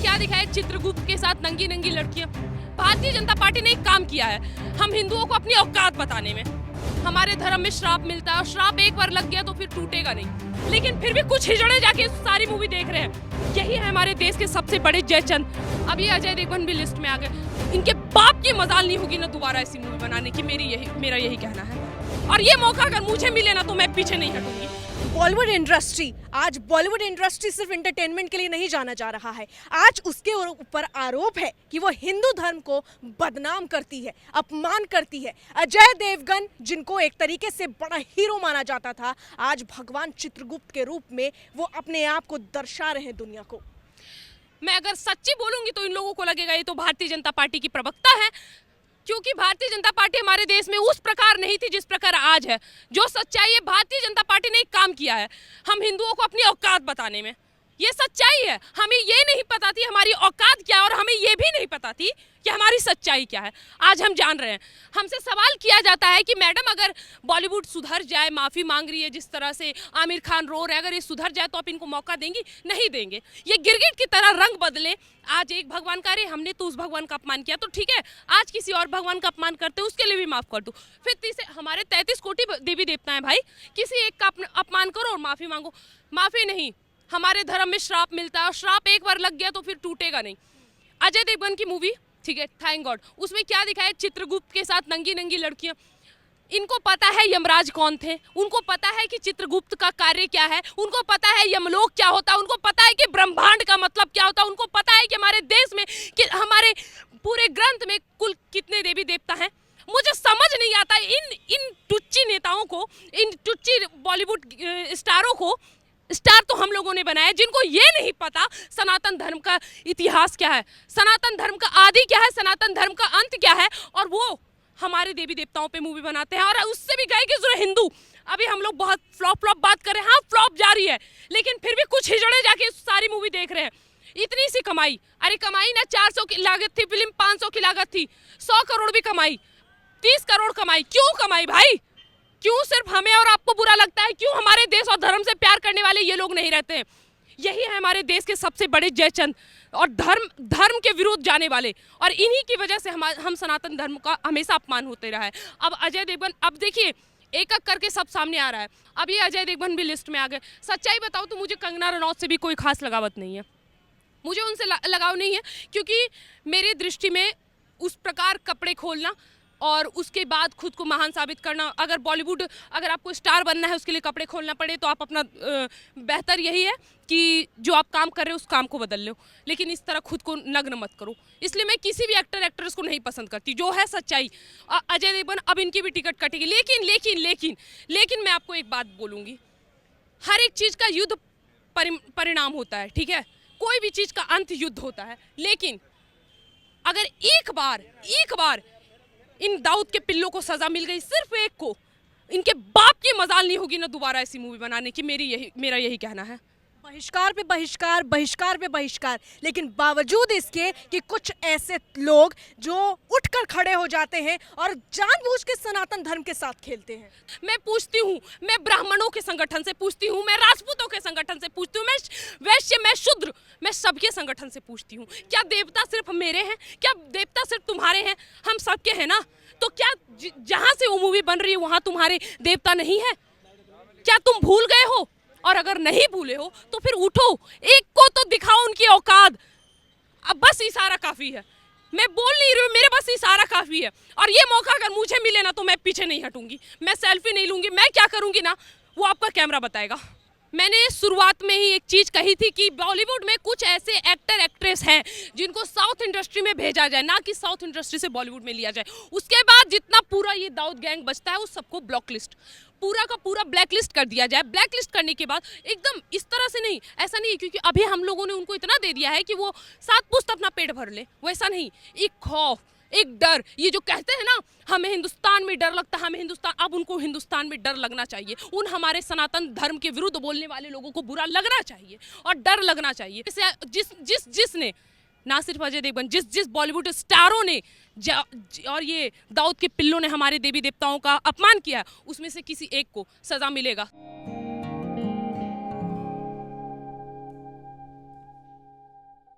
क्या दिखाया, चित्रगुप्त के साथ नंगी नंगी लड़कियां। भारतीय जनता पार्टी ने एक काम किया है, हम हिंदुओं को अपनी औकात बताने में। हमारे धर्म में श्राप मिलता है और श्राप एक बार लग गया तो फिर टूटेगा नहीं, लेकिन फिर भी कुछ हिजड़े जाके सारी मूवी देख रहे हैं। यही है हमारे देश के सबसे बड़े जयचंद। अब ये अजय देवगन भी लिस्ट में आ गए। इनके बाप की मजाल नहीं होगी ना दोबारा ऐसी मूवी बनाने की, मेरा यही कहना है। और ये मौका अगर मुझे मिले ना तो मैं पीछे नहीं हटूंगी। बॉलीवुड इंडस्ट्री, आज बॉलीवुड इंडस्ट्री सिर्फ एंटरटेनमेंट के लिए नहीं जाना जा रहा है। आज उसके ऊपर आरोप है कि वो हिंदू धर्म को बदनाम करती है, अपमान करती है। अजय देवगन, जिनको एक तरीके से बड़ा हीरो माना जाता था, आज भगवान चित्रगुप्त के रूप में वो अपने आप को दर्शा रहे हैं दुनिया को। मैं अगर सच्ची बोलूंगी तो इन लोगों को लगेगा ये तो भारतीय जनता पार्टी की प्रवक्ता है, क्योंकि भारतीय जनता पार्टी हमारे देश में उस प्रकार नहीं थी जिस प्रकार आज है। जो सच्चाई है, भारतीय जनता पार्टी ने एक काम किया है, हम हिंदुओं को अपनी औकात बताने में। ये सच्चाई है। हमें ये नहीं पता थी हमारी औकात क्या है, और हमें ये भी नहीं पता थी कि हमारी सच्चाई क्या है। आज हम जान रहे हैं। हमसे सवाल किया जाता है कि मैडम अगर बॉलीवुड सुधर जाए, माफ़ी मांग रही है जिस तरह से आमिर खान रो रहे हैं, अगर ये सुधर जाए तो आप इनको मौका देंगी? नहीं देंगे। ये गिरगिट की तरह रंग बदले। आज एक भगवान का रे, हमने तो उस भगवान का अपमान किया तो ठीक है, आज किसी और भगवान का अपमान करते उसके लिए भी माफ़ कर दो। फिर तीसरे, हमारे 33 कोटि देवी देवता हैं भाई, किसी एक का अपमान करो और माफ़ी मांगो। माफ़ी नहीं, हमारे धर्म में श्राप मिलता है और श्राप एक बार लग गया तो फिर टूटेगा नहीं। अजय देवगन की मूवी, ठीक है, थैंक गॉड, उसमें क्या दिखाया, चित्रगुप्त के साथ नंगी नंगी लड़कियां। इनको पता है यमराज कौन थे, उनको पता है कि चित्रगुप्त का कार्य क्या है, उनको पता है यमलोक क्या होता है, उनको पता है कि ब्रह्मांड का मतलब क्या होता है, उनको पता है कि हमारे देश में, कि हमारे पूरे ग्रंथ में कुल कितने देवी देवता हैं। मुझे समझ नहीं आता इन टुच्ची नेताओं को, इन टुच्ची बॉलीवुड स्टारों को। स्टार तो हम लोगों ने बनाया, जिनको ये नहीं पता सनातन धर्म का इतिहास क्या है, सनातन धर्म का आदि क्या है, सनातन धर्म का अंत क्या है, और वो हमारे देवी देवताओं पे मूवी बनाते हैं। और उससे भी गए कि जो हिंदू, अभी हम लोग बहुत फ्लॉप बात कर रहे हैं, हाँ फ्लॉप जारी है, लेकिन फिर भी कुछ हिजड़े जाके सारी मूवी देख रहे हैं। इतनी सी कमाई, अरे कमाई ना 400 की लागत थी फिल्म, 500 की लागत थी, 100 करोड़ भी कमाई, 30 करोड़ कमाई। क्यों कमाई भाई? क्यों सिर्फ हमें और आपको बुरा लगता है? क्यों हमारे देश और धर्म से प्यार करने वाले ये लोग नहीं रहते हैं? यही है हमारे देश के सबसे बड़े जयचंद और धर्म के विरुद्ध जाने वाले, और इन्हीं की वजह से हम सनातन धर्म का हमेशा अपमान होते रहा है। अब अजय देवगन, अब देखिए एक एक करके सब सामने आ रहा है। अब ये अजय देवगन भी लिस्ट में आ गए। सच्चाई बताओ तो मुझे कंगना रनौत से भी कोई खास लगावत नहीं है, मुझे उनसे लगाव नहीं है, क्योंकि मेरी दृष्टि में उस प्रकार कपड़े खोलना और उसके बाद खुद को महान साबित करना, अगर बॉलीवुड, अगर आपको स्टार बनना है उसके लिए कपड़े खोलना पड़े तो आप अपना बेहतर यही है कि जो आप काम कर रहे हो उस काम को बदल लो, लेकिन इस तरह खुद को नग्न मत करो। इसलिए मैं किसी भी एक्टर एक्ट्रेस को नहीं पसंद करती, जो है सच्चाई। अजय देवगन, अब इनकी भी टिकट कटेगी, लेकिन लेकिन लेकिन लेकिन मैं आपको एक बात बोलूँगी, हर एक चीज़ का युद्ध परिणाम होता है, ठीक है, कोई भी चीज़ का अंत युद्ध होता है। लेकिन अगर एक बार इन दाऊद के पिल्लों को सजा मिल गई, सिर्फ एक को, इनके बाप की मजाल नहीं होगी ना दोबारा ऐसी मूवी बनाने की, मेरा यही कहना है। बहिष्कार पे बहिष्कार, बहिष्कार पे बहिष्कार, लेकिन बावजूद इसके कि कुछ ऐसे लोग जो उठकर खड़े हो जाते हैं और जानबूझ के सनातन धर्म के साथ खेलते हैं। मैं पूछती हूँ, मैं ब्राह्मणों के संगठन से पूछती हूँ, मैं राजपूतों के संगठन से पूछती हूँ, मैं वैश्य, मैं शूद्र, मैं सबके संगठन से पूछती हूँ, क्या देवता सिर्फ मेरे हैं? क्या देवता सिर्फ तुम्हारे हैं? हम सबके हैं ना? तो क्या जहाँ से वो मूवी बन रही है वहाँ तुम्हारे देवता नहीं है? क्या तुम भूल गए हो? और अगर नहीं भूले हो तो फिर उठो, एक को तो दिखाओ उनकी औकात। अब बस इशारा काफी है, मैं बोल नहीं रही हूँ, मेरे बस इशारा काफी है। और ये मौका अगर मुझे मिले ना तो मैं पीछे नहीं हटूंगी, मैं सेल्फी नहीं लूंगी। मैं क्या करूंगी ना, वो आपका कैमरा बताएगा। मैंने शुरुआत में ही एक चीज़ कही थी कि बॉलीवुड में कुछ ऐसे एक्टर एक्ट्रेस हैं जिनको साउथ इंडस्ट्री में भेजा जाए, ना कि साउथ इंडस्ट्री से बॉलीवुड में लिया जाए। उसके बाद जितना पूरा ये दाऊद गैंग बचता है उस सबको ब्लॉकलिस्ट, पूरा का पूरा ब्लैकलिस्ट कर दिया जाए। ब्लैकलिस्ट करने के बाद एकदम इस तरह से नहीं, ऐसा नहीं है क्योंकि अभी हम लोगों ने उनको इतना दे दिया है कि वो 7 पुश्त अपना पेट भर ले, वैसा नहीं। एक खौफ, एक डर, ये जो कहते हैं ना हमें हिंदुस्तान में डर लगता है, हमें हिंदुस्तान, अब उनको हिंदुस्तान में डर लगना चाहिए। उन हमारे सनातन धर्म के विरुद्ध बोलने वाले लोगों को बुरा लगना चाहिए और डर लगना चाहिए। जिसने ना सिर्फ अजय देवगन, जिस बॉलीवुड स्टारों ने और ये दाऊद के पिल्लों ने हमारे देवी देवताओं का अपमान किया, उसमें से किसी एक को सजा मिलेगा।